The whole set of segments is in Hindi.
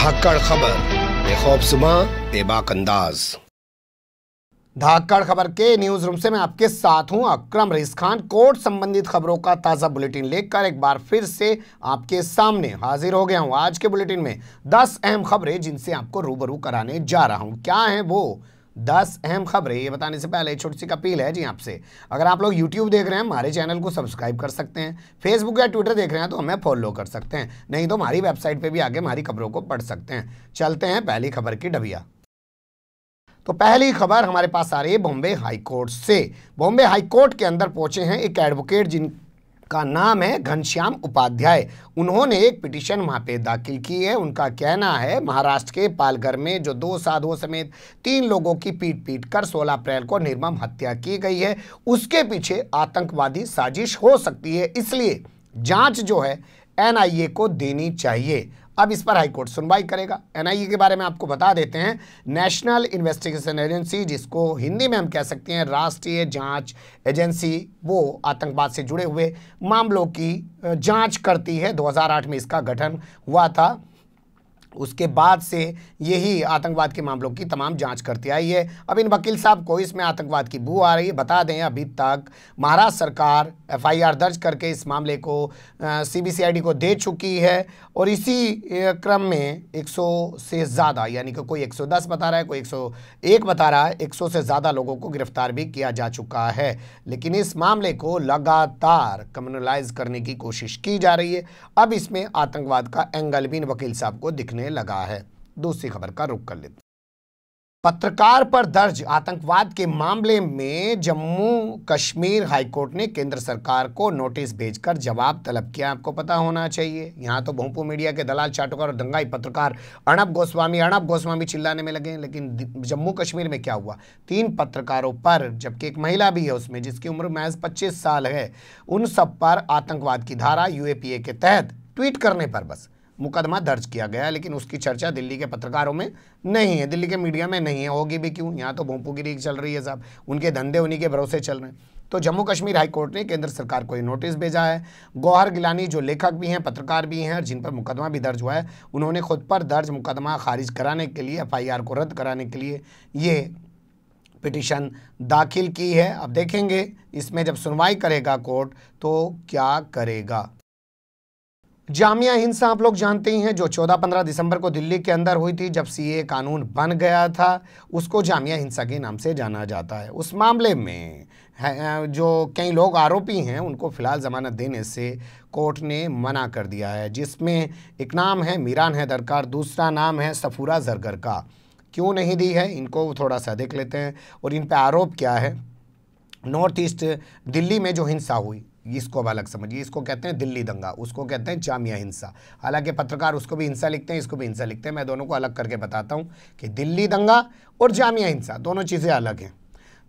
धाकड़ खबर, बेखौफ सुबह, बेबाक अंदाज। धाकड़ खबर के न्यूज रूम से मैं आपके साथ हूं अकरम रईस खान। कोर्ट संबंधित खबरों का ताजा बुलेटिन लेकर एक बार फिर से आपके सामने हाजिर हो गया हूं। आज के बुलेटिन में 10 अहम खबरें जिनसे आपको रूबरू कराने जा रहा हूं। क्या है वो 10 अहम खबरें, ये बताने से पहले छोटी सी अपील है जी आपसे। अगर आप लोग YouTube देख रहे हैं हमारे चैनल को सब्सक्राइब कर सकते हैं, फेसबुक या ट्विटर देख रहे हैं तो हमें फॉलो कर सकते हैं, नहीं तो हमारी वेबसाइट पे भी आके हमारी खबरों को पढ़ सकते हैं। चलते हैं पहली खबर की डबिया। तो पहली खबर हमारे पास आ रही है बॉम्बे हाईकोर्ट से। बॉम्बे हाईकोर्ट के अंदर पहुंचे हैं एक एडवोकेट जिनका नाम है घनश्याम उपाध्याय। उन्होंने एक पिटीशन वहां पे दाखिल की है। उनका कहना है महाराष्ट्र के पालघर में जो 2 साधुओं समेत 3 लोगों की पीट कर 16 अप्रैल को निर्मम हत्या की गई है, उसके पीछे आतंकवादी साजिश हो सकती है, इसलिए जांच जो है NIA को देनी चाहिए। अब इस पर हाईकोर्ट सुनवाई करेगा। NIA के बारे में आपको बता देते हैं, नेशनल इन्वेस्टिगेशन एजेंसी, जिसको हिंदी में हम कह सकते हैं राष्ट्रीय जांच एजेंसी, वो आतंकवाद से जुड़े हुए मामलों की जांच करती है। 2008 में इसका गठन हुआ था। उसके बाद से यही आतंकवाद के मामलों की तमाम जांच करती आई है। अब इन वकील साहब को इसमें आतंकवाद की बू आ रही है। बता दें अभी तक महाराष्ट्र सरकार FIR दर्ज करके इस मामले को CBCID को दे चुकी है और इसी क्रम में 100 से ज़्यादा, यानी कि कोई 110 बता रहा है, कोई 101 बता रहा है, 100 से ज़्यादा लोगों को गिरफ्तार भी किया जा चुका है। लेकिन इस मामले को लगातार कम्युनलाइज करने की कोशिश की जा रही है। अब इसमें आतंकवाद का एंगल भी इन वकील साहब को दिखने लगा है। दूसरी खबर का रुख कर लेते हैं। पत्रकार पर दर्ज आतंकवाद के मामले में जम्मू कश्मीर हाईकोर्ट ने केंद्र सरकार को नोटिस भेजकर जवाब तलब किया। आपको पता होना चाहिए, यहां तो भोंपू मीडिया के दलाल, चाटुकार और दंगाई पत्रकार अर्णब गोस्वामी चिल्लाने में लगे। लेकिन जम्मू कश्मीर में क्या हुआ, 3 पत्रकारों पर, जबकि एक महिला भी है उसमें जिसकी उम्र महज 25 साल है, उन सब पर आतंकवाद की धारा UAPA के तहत ट्वीट करने पर बस मुकदमा दर्ज किया गया। लेकिन उसकी चर्चा दिल्ली के पत्रकारों में नहीं है, दिल्ली के मीडिया में नहीं है, होगी भी क्यों, यहाँ तो भोंपूगिरी चल रही है साहब, उनके धंधे उन्हीं के भरोसे चल रहे हैं। तो जम्मू कश्मीर हाईकोर्ट ने केंद्र सरकार को ये नोटिस भेजा है। गौहर गिलानी जो लेखक भी हैं, पत्रकार भी हैं और जिन पर मुकदमा भी दर्ज हुआ है, उन्होंने खुद पर दर्ज मुकदमा खारिज कराने के लिए, FIR को रद्द कराने के लिए ये पिटीशन दाखिल की है। अब देखेंगे इसमें जब सुनवाई करेगा कोर्ट तो क्या करेगा। जामिया हिंसा आप लोग जानते ही हैं, जो 14-15 दिसंबर को दिल्ली के अंदर हुई थी, जब CAA कानून बन गया था, उसको जामिया हिंसा के नाम से जाना जाता है। उस मामले में जो कई लोग आरोपी हैं उनको फिलहाल जमानत देने से कोर्ट ने मना कर दिया है, जिसमें एक नाम है मीरान हैदर का, दूसरा नाम है सफूरा जरगर का। क्यों नहीं दी है, इनको थोड़ा सा देख लेते हैं। और इन पर आरोप क्या है, नॉर्थ ईस्ट दिल्ली में जो हिंसा हुई, इसको अब अलग समझिए, इसको कहते हैं दिल्ली दंगा, उसको कहते हैं जामिया हिंसा। हालांकि पत्रकार उसको भी हिंसा लिखते हैं, इसको भी हिंसा लिखते हैं। मैं दोनों को अलग करके बताता हूं कि दिल्ली दंगा और जामिया हिंसा दोनों चीज़ें अलग हैं।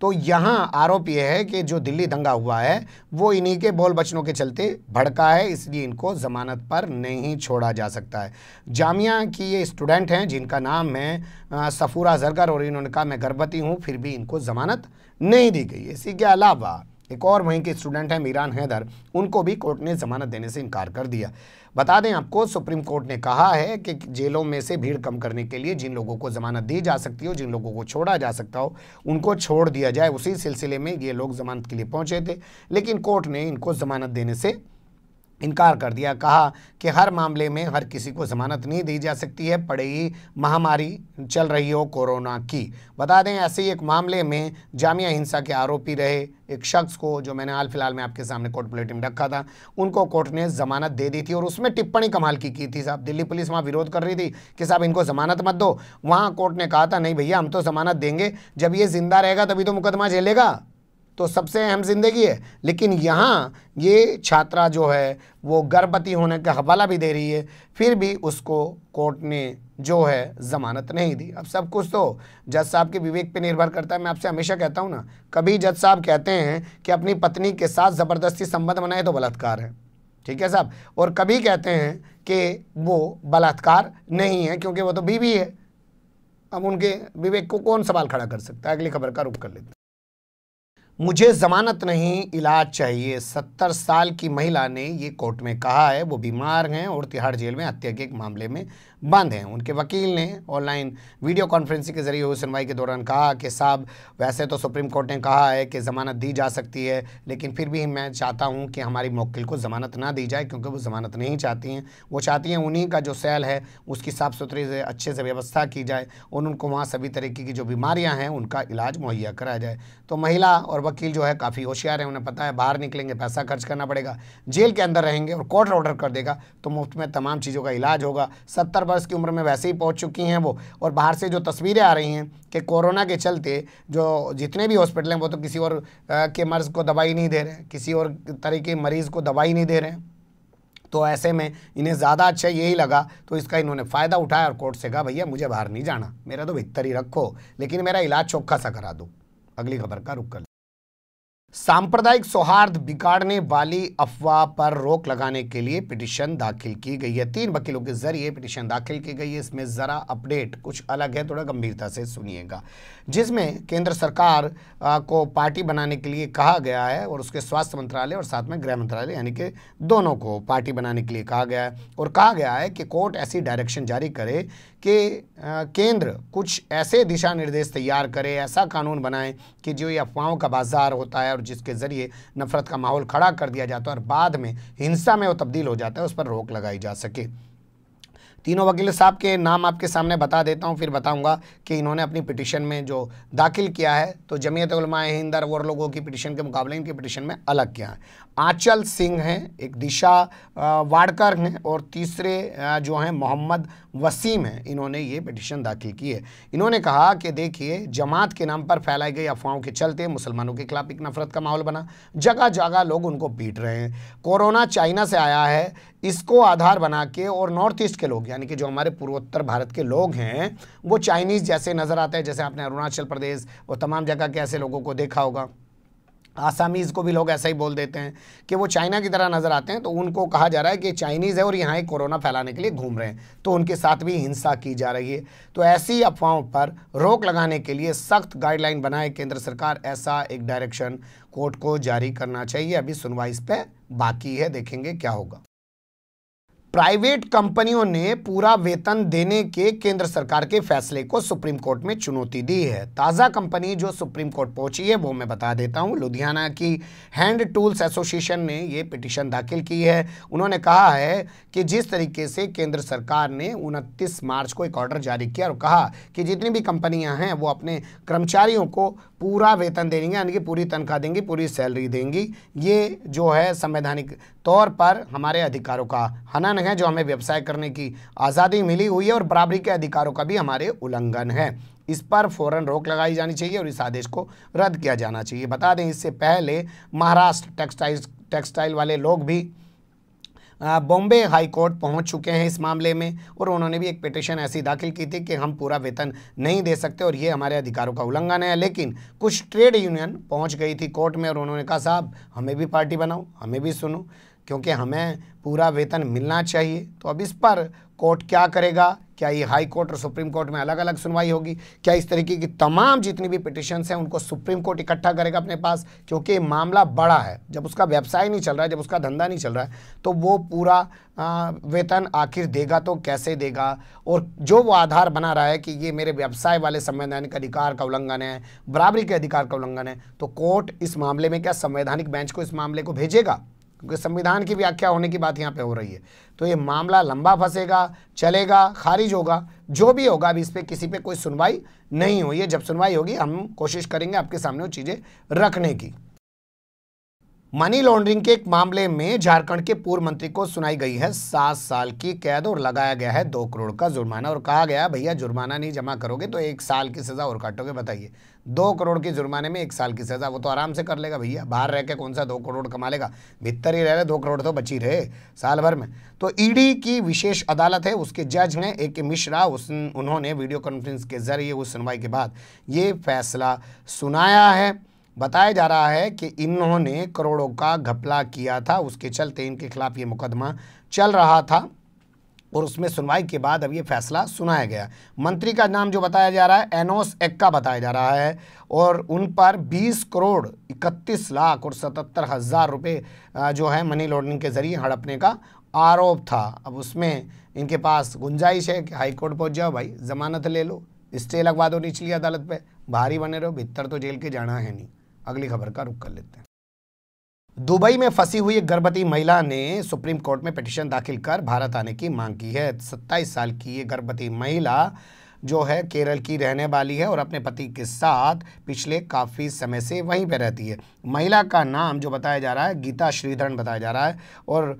तो यहाँ आरोप यह है कि जो दिल्ली दंगा हुआ है वो इन्हीं के बोल बचनों के चलते भड़का है, इसलिए इनको ज़मानत पर नहीं छोड़ा जा सकता है। जामिया की ये स्टूडेंट हैं जिनका नाम है सफूरा जरगर, और इन्होंने कहा मैं गर्भवती हूँ, फिर भी इनको ज़मानत नहीं दी गई। इसी के अलावा एक और वहीं के स्टूडेंट है मीरान हैदर, उनको भी कोर्ट ने ज़मानत देने से इनकार कर दिया। बता दें आपको, सुप्रीम कोर्ट ने कहा है कि जेलों में से भीड़ कम करने के लिए जिन लोगों को ज़मानत दी जा सकती हो, जिन लोगों को छोड़ा जा सकता हो, उनको छोड़ दिया जाए। उसी सिलसिले में ये लोग ज़मानत के लिए पहुंचे थे, लेकिन कोर्ट ने इनको ज़मानत देने से इनकार कर दिया। कहा कि हर मामले में हर किसी को ज़मानत नहीं दी जा सकती है, पड़े ही महामारी चल रही हो कोरोना की। बता दें ऐसे ही एक मामले में जामिया हिंसा के आरोपी रहे एक शख्स को, जो मैंने हाल फिलहाल में आपके सामने कोर्ट बुलेटिन में रखा था, उनको कोर्ट ने ज़मानत दे दी थी। और उसमें टिप्पणी कमाल की थी साहब। दिल्ली पुलिस वहाँ विरोध कर रही थी कि साहब इनको ज़मानत मत दो, वहाँ कोर्ट ने कहा था नहीं भैया हम तो ज़मानत देंगे, जब ये ज़िंदा रहेगा तभी तो मुकदमा झेलेगा, तो सबसे अहम जिंदगी है। लेकिन यहाँ ये छात्रा जो है वो गर्भवती होने का हवाला भी दे रही है, फिर भी उसको कोर्ट ने जो है ज़मानत नहीं दी। अब सब कुछ तो जज साहब के विवेक पे निर्भर करता है। मैं आपसे हमेशा कहता हूँ ना, कभी जज साहब कहते हैं कि अपनी पत्नी के साथ ज़बरदस्ती संबंध बनाए तो बलात्कार है, ठीक है साहब, और कभी कहते हैं कि वो बलात्कार नहीं है क्योंकि वो तो बीवी है। अब उनके विवेक को कौन सवाल खड़ा कर सकता है। अगली खबर का रुख कर लेते हैं। मुझे जमानत नहीं, इलाज चाहिए। 70 साल की महिला ने ये कोर्ट में कहा है। वो बीमार हैं और तिहाड़ जेल में हत्या के एक मामले में बंद हैं। उनके वकील ने ऑनलाइन वीडियो कॉन्फ्रेंसिंग के जरिए हुई सुनवाई के दौरान कहा कि साहब, वैसे तो सुप्रीम कोर्ट ने कहा है कि ज़मानत दी जा सकती है, लेकिन फिर भी मैं चाहता हूं कि हमारी मुवक्किल को ज़मानत ना दी जाए, क्योंकि वो ज़मानत नहीं चाहती हैं। वो चाहती हैं उन्हीं का जो सेल है उसकी साफ़ सुथरी से अच्छे से व्यवस्था की जाए और उनको वहाँ सभी तरीके की जो बीमारियाँ हैं उनका इलाज मुहैया कराया जाए। तो महिला और वकील जो है काफ़ी होशियार है, उन्हें पता है बाहर निकलेंगे पैसा खर्च करना पड़ेगा, जेल के अंदर रहेंगे और कोर्ट ऑर्डर कर देगा तो मुफ्त में तमाम चीज़ों का इलाज होगा। 70 वर्ष की उम्र में वैसे ही पहुंच चुकी हैं वो, और बाहर से जो तस्वीरें आ रही हैं कि कोरोना के चलते जो जितने भी हॉस्पिटल हैं वो तो किसी और के मर्ज़ को दवाई नहीं दे रहे हैं, किसी और तरह के मरीज़ को दवाई नहीं दे रहे हैं। तो ऐसे में इन्हें ज़्यादा अच्छा यही लगा, तो इसका इन्होंने फ़ायदा उठाया और कोर्ट से कहा भैया मुझे बाहर नहीं जाना, मेरा तो भीतर ही रखो, लेकिन मेरा इलाज चोखा सा करा दो। अगली खबर का रुख कर। सांप्रदायिक सौहार्द बिगाड़ने वाली अफवाह पर रोक लगाने के लिए पिटीशन दाखिल की गई है। 3 वकीलों के जरिए पिटीशन दाखिल की गई है। इसमें ज़रा अपडेट कुछ अलग है, थोड़ा गंभीरता से सुनिएगा। जिसमें केंद्र सरकार को पार्टी बनाने के लिए कहा गया है और उसके स्वास्थ्य मंत्रालय और साथ में गृह मंत्रालय यानी कि दोनों को पार्टी बनाने के लिए कहा गया है। और कहा गया है कि कोर्ट ऐसी डायरेक्शन जारी करे कि केंद्र कुछ ऐसे दिशा निर्देश तैयार करे, ऐसा कानून बनाए कि जो ये अफवाहों का बाजार होता है और जिसके ज़रिए नफरत का माहौल खड़ा कर दिया जाता है और बाद में हिंसा में वो तब्दील हो जाता है, उस पर रोक लगाई जा सके। तीनों वकील साहब के नाम आपके सामने बता देता हूं, फिर बताऊंगा कि इन्होंने अपनी पिटीशन में जो दाखिल किया है तो जमीयत उलमाए हिंद और लोगों की पिटीशन के मुकाबले इनकी पिटीशन में अलग क्या है। आंचल सिंह हैं, एक दिशा वाडकर हैं और तीसरे जो हैं मोहम्मद वसीम हैं। इन्होंने ये पिटीशन दाखिल की है। इन्होंने कहा कि देखिए, जमात के नाम पर फैलाई गई अफवाहों के चलते मुसलमानों के खिलाफ एक नफरत का माहौल बना, जगह जगह लोग उनको पीट रहे हैं। कोरोना चाइना से आया है, इसको आधार बना के और नॉर्थ ईस्ट के लोग यानी कि जो हमारे पूर्वोत्तर भारत के लोग हैं वो चाइनीज़ जैसे नज़र आते हैं। जैसे आपने अरुणाचल प्रदेश और तमाम जगह के ऐसे लोगों को देखा होगा, आसामीज़ को भी लोग ऐसा ही बोल देते हैं कि वो चाइना की तरह नज़र आते हैं, तो उनको कहा जा रहा है कि चाइनीज़ है और यहाँ कोरोना फैलाने के लिए घूम रहे हैं, तो उनके साथ भी हिंसा की जा रही है। तो ऐसी अफवाहों पर रोक लगाने के लिए सख्त गाइडलाइन बनाए केंद्र सरकार, ऐसा एक डायरेक्शन कोर्ट को जारी करना चाहिए। अभी सुनवाई इस पर बाकी है, देखेंगे क्या होगा। प्राइवेट कंपनियों ने पूरा वेतन देने के केंद्र सरकार के फैसले को सुप्रीम कोर्ट में चुनौती दी है। ताज़ा कंपनी जो सुप्रीम कोर्ट पहुंची है वो मैं बता देता हूं। लुधियाना की हैंड टूल्स एसोसिएशन ने ये पिटीशन दाखिल की है। उन्होंने कहा है कि जिस तरीके से केंद्र सरकार ने 29 मार्च को एक ऑर्डर जारी किया और कहा कि जितनी भी कंपनियां हैं वो अपने कर्मचारियों को पूरा वेतन देंगी, यानी कि पूरी तनख्वाह देंगी, पूरी सैलरी देंगी, ये जो है संवैधानिक तौर पर हमारे अधिकारों का हनन है, जो हमें व्यवसाय करने की आज़ादी मिली हुई है और बराबरी के अधिकारों का भी हमारे उल्लंघन है। इस पर फौरन रोक लगाई जानी चाहिए और इस आदेश को रद्द किया जाना चाहिए। बता दें, इससे पहले महाराष्ट्र टेक्सटाइल वाले लोग भी बॉम्बे हाई कोर्ट पहुंच चुके हैं इस मामले में और उन्होंने भी एक पिटीशन ऐसी दाखिल की थी कि हम पूरा वेतन नहीं दे सकते और ये हमारे अधिकारों का उल्लंघन है। लेकिन कुछ ट्रेड यूनियन पहुंच गई थी कोर्ट में और उन्होंने कहा साहब हमें भी पार्टी बनाओ, हमें भी सुनो, क्योंकि हमें पूरा वेतन मिलना चाहिए। तो अब इस पर कोर्ट क्या करेगा? क्या ये हाई कोर्ट और सुप्रीम कोर्ट में अलग अलग सुनवाई होगी? क्या इस तरीके की तमाम जितनी भी पिटिशन्स हैं उनको सुप्रीम कोर्ट इकट्ठा करेगा अपने पास? क्योंकि ये मामला बड़ा है, जब उसका व्यवसाय नहीं चल रहा है, जब उसका धंधा नहीं चल रहा है, तो वो पूरा वेतन आखिर देगा तो कैसे देगा? और जो वो आधार बना रहा है कि ये मेरे व्यवसाय वाले संवैधानिक अधिकार का उल्लंघन है, बराबरी के अधिकार का उल्लंघन है, तो कोर्ट इस मामले में क्या संवैधानिक बेंच को इस मामले को भेजेगा? क्योंकि संविधान की व्याख्या होने की बात यहाँ पे हो रही है। तो ये मामला लंबा फंसेगा, चलेगा, खारिज होगा, जो भी होगा। अभी इस पर किसी पे कोई सुनवाई नहीं हुई है। जब सुनवाई होगी हम कोशिश करेंगे आपके सामने वो चीज़ें रखने की। मनी लॉन्ड्रिंग के एक मामले में झारखंड के पूर्व मंत्री को सुनाई गई है 7 साल की कैद और लगाया गया है 2 करोड़ का जुर्माना और कहा गया भैया जुर्माना नहीं जमा करोगे तो 1 साल की सज़ा और काटोगे। बताइए, 2 करोड़ के जुर्माने में 1 साल की सज़ा, वो तो आराम से कर लेगा भैया। बाहर रह के कौन सा 2 करोड़ कमा लेगा, भीतर ही रह रहे 2 करोड़ तो बची रहे साल भर में। तो ईडी की विशेष अदालत है, उसके जज हैं AK मिश्रा, उन्होंने वीडियो कॉन्फ्रेंस के जरिए उस सुनवाई के बाद ये फैसला सुनाया है। बताया जा रहा है कि इन्होंने करोड़ों का घपला किया था, उसके चलते इनके खिलाफ ये मुकदमा चल रहा था और उसमें सुनवाई के बाद अब ये फैसला सुनाया गया। मंत्री का नाम जो बताया जा रहा है एनोस एक्का बताया जा रहा है और उन पर 20 करोड़ 31 लाख और 77 हज़ार रुपये जो है मनी लॉन्ड्रिंग के जरिए हड़पने का आरोप था। अब उसमें इनके पास गुंजाइश है कि हाई कोर्ट पहुंच जाओ भाई, जमानत ले लो, स्टे लगवा दो निचली अदालत पे, भारी बने रहो, भीतर तो जेल के जाना है नहीं। अगली खबर का रुख कर लेते हैं। दुबई में फंसी हुई एक गर्भवती महिला ने सुप्रीम कोर्ट में पिटीशन दाखिल कर भारत आने की मांग की है। 27 साल की ये गर्भवती महिला जो है केरल की रहने वाली है और अपने पति के साथ पिछले काफ़ी समय से वहीं पर रहती है। महिला का नाम जो बताया जा रहा है गीता श्रीधरन बताया जा रहा है और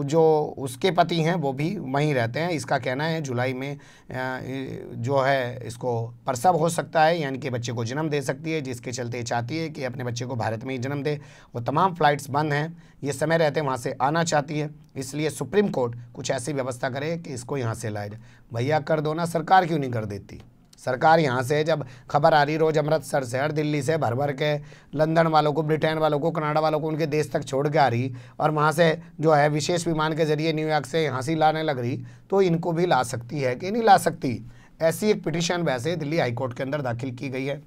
जो उसके पति हैं वो भी वहीं रहते हैं। इसका कहना है जुलाई में जो है इसको प्रसव हो सकता है, यानी कि बच्चे को जन्म दे सकती है, जिसके चलते ये चाहती है कि अपने बच्चे को भारत में ही जन्म दे। वो तमाम फ़्लाइट्स बंद हैं, ये समय रहते वहाँ से आना चाहती है, इसलिए सुप्रीम कोर्ट कुछ ऐसी व्यवस्था करे कि इसको यहाँ से लाया जाए। भैया कर दो ना, सरकार क्यों नहीं कर देती? सरकार यहाँ से जब खबर आ रही रोज़ अमृतसर से और दिल्ली से भर भर के लंदन वालों को, ब्रिटेन वालों को, कनाडा वालों को उनके देश तक छोड़ के आ रही और वहाँ से जो है विशेष विमान के जरिए न्यूयॉर्क से यहाँ से लाने लग रही, तो इनको भी ला सकती है कि नहीं ला सकती? ऐसी एक पिटीशन वैसे दिल्ली हाईकोर्ट के अंदर दाखिल की गई है,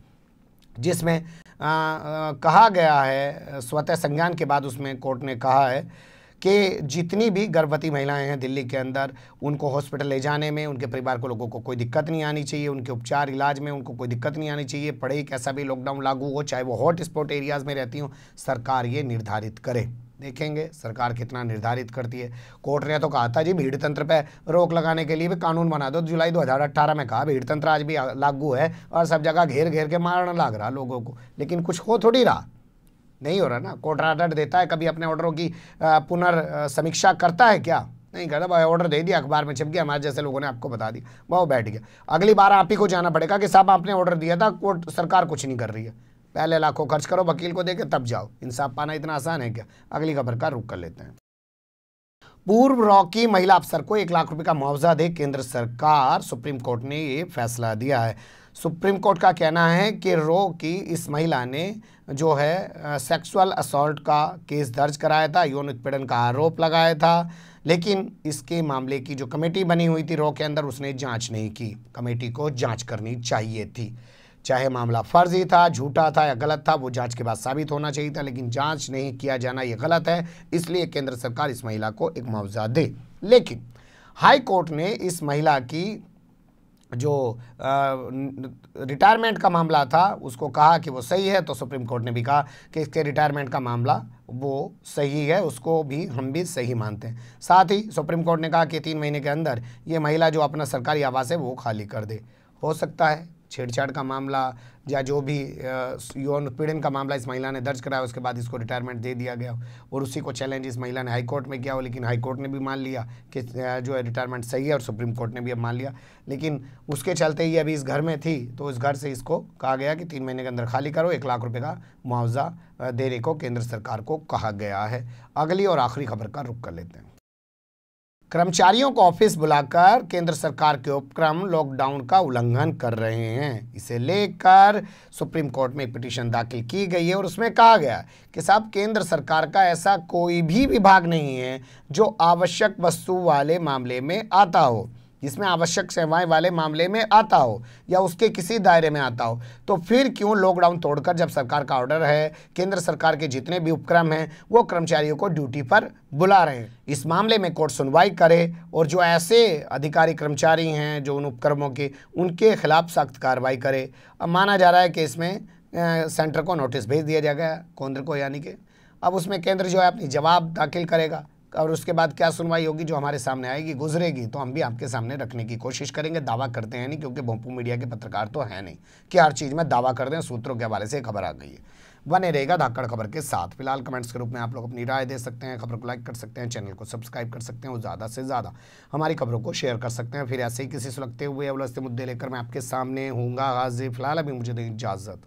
जिसमें कहा गया है, स्वतः संज्ञान के बाद उसमें कोर्ट ने कहा है कि जितनी भी गर्भवती महिलाएं हैं दिल्ली के अंदर, उनको हॉस्पिटल ले जाने में उनके परिवार को लोगों को कोई दिक्कत नहीं आनी चाहिए, उनके उपचार इलाज में उनको कोई दिक्कत नहीं आनी चाहिए, पड़े कैसा भी लॉकडाउन लागू हो, चाहे वो हॉट स्पॉट एरियाज़ में रहती हो, सरकार ये निर्धारित करे। देखेंगे सरकार कितना निर्धारित करती है। कोर्ट ने तो कहा था जी भीड़ तंत्र पे रोक लगाने के लिए भी कानून बना दो, जुलाई 2018 में कहा। भीड़ तंत्र आज भी लागू है और सब जगह घेर घेर के मारने लग रहा लोगों को, लेकिन कुछ हो थोड़ी रहा, नहीं हो रहा ना। कोर्ट ऑर्डर देता है, कभी अपने ऑर्डरों की पुनर्समीक्षा करता है क्या? नहीं करता। भाई ऑर्डर दे दिया, अखबार में छप गया, हमारे जैसे लोगों ने आपको बता दिया, वो बैठ गया। अगली बार आप ही को जाना पड़ेगा कि साहब आपने ऑर्डर दिया था, कोर्ट सरकार कुछ नहीं कर रही है। पहले लाखों खर्च करो वकील को देके तब जाओ। इंसाफ पाना इतना आसान है क्या? अगली खबर का रुख कर लेते हैं। पूर्व रॉ की महिला अफसर को 1 लाख रुपए का मुआवजा दे केंद्र सरकार, सुप्रीम कोर्ट ने ये फैसला दिया है। सुप्रीम कोर्ट का कहना है कि रॉ की इस महिला ने जो है सेक्सुअल असॉल्ट का केस दर्ज कराया था, यौन उत्पीड़न का आरोप लगाया था, लेकिन इसके मामले की जो कमेटी बनी हुई थी रॉ के अंदर, उसने जांच नहीं की। कमेटी को जांच करनी चाहिए थी, चाहे मामला फर्जी था, झूठा था या गलत था, वो जांच के बाद साबित होना चाहिए था, लेकिन जांच नहीं किया जाना ये गलत है। इसलिए केंद्र सरकार इस महिला को एक मुआवजा दे। लेकिन हाई कोर्ट ने इस महिला की जो रिटायरमेंट का मामला था उसको कहा कि वो सही है, तो सुप्रीम कोर्ट ने भी कहा कि इसके रिटायरमेंट का मामला वो सही है, उसको भी हम भी सही मानते हैं। साथ ही सुप्रीम कोर्ट ने कहा कि 3 महीने के अंदर ये महिला जो अपना सरकारी आवास है वो खाली कर दे। हो सकता है छेड़छाड़ का मामला या जो भी यौन उत्पीड़न का मामला इस महिला ने दर्ज कराया, उसके बाद इसको रिटायरमेंट दे दिया गया और उसी को चैलेंज इस महिला ने हाई कोर्ट में किया हो, लेकिन हाई कोर्ट ने भी मान लिया कि जो है रिटायरमेंट सही है और सुप्रीम कोर्ट ने भी अब मान लिया। लेकिन उसके चलते ही अभी इस घर में थी, तो इस घर से इसको कहा गया कि 3 महीने के अंदर खाली करो, 1 लाख रुपये का मुआवजा देने को केंद्र सरकार को कहा गया है। अगली और आखिरी खबर का रुख कर लेते हैं। कर्मचारियों को ऑफिस बुलाकर केंद्र सरकार के उपक्रम लॉकडाउन का उल्लंघन कर रहे हैं, इसे लेकर सुप्रीम कोर्ट में एक पिटीशन दाखिल की गई है और उसमें कहा गया कि साहब केंद्र सरकार का ऐसा कोई भी विभाग नहीं है जो आवश्यक वस्तु वाले मामले में आता हो, जिसमें आवश्यक सेवाएं वाले मामले में आता हो या उसके किसी दायरे में आता हो, तो फिर क्यों लॉकडाउन तोड़कर, जब सरकार का ऑर्डर है, केंद्र सरकार के जितने भी उपक्रम हैं वो कर्मचारियों को ड्यूटी पर बुला रहे हैं। इस मामले में कोर्ट सुनवाई करे और जो ऐसे अधिकारी कर्मचारी हैं जो उन उपक्रमों के, उनके खिलाफ सख्त कार्रवाई करे। अब माना जा रहा है कि इसमें सेंटर को नोटिस भेज दिया जाएगा, केंद्र को, यानी कि अब उसमें केंद्र जो है अपनी जवाब दाखिल करेगा और उसके बाद क्या सुनवाई होगी जो हमारे सामने आएगी, गुजरेगी, तो हम भी आपके सामने रखने की कोशिश करेंगे। दावा करते हैं नहीं, क्योंकि भोंपू मीडिया के पत्रकार तो हैं नहीं कि हर चीज़ में दावा कर दें। सूत्रों के हवाले से खबर आ गई है, बने रहेगा धाकड़ खबर के साथ। फिलहाल कमेंट्स के रूप में आप लोग अपनी राय दे सकते हैं, खबर को लाइक कर सकते हैं, चैनल को सब्सक्राइब कर सकते हैं और ज़्यादा से ज़्यादा हमारी खबरों को शेयर कर सकते हैं। फिर ऐसे ही किसी सुलगते हुए या उलझते मुद्दे लेकर मैं आपके सामने हूँगा हाजिर। फिलहाल अभी मुझे दें इजाज़त।